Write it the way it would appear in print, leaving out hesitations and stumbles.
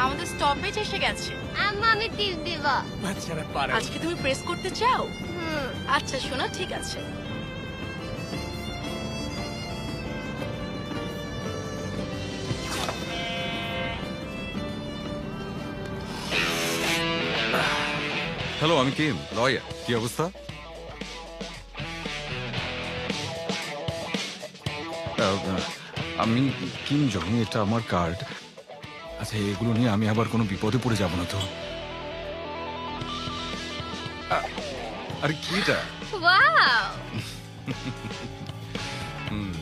আমাদের স্টপেজ এসে গেছে। আম্মা আমি টিপ দিব। বাচ্চারা পারে। আজকে তুমি প্রেস করতে চাও? হুম। আচ্ছা শোনা, ঠিক আছে। হ্যালো, আমি কিম, লয়ার। কি অবস্থা? আমি কিম জং, এটা আমার কার্ড। আচ্ছা, এগুলো নিয়ে আমি আবার কোনো বিপদে পড়ে যাব না তো? আরে কি এটা? ওয়াও। হুম।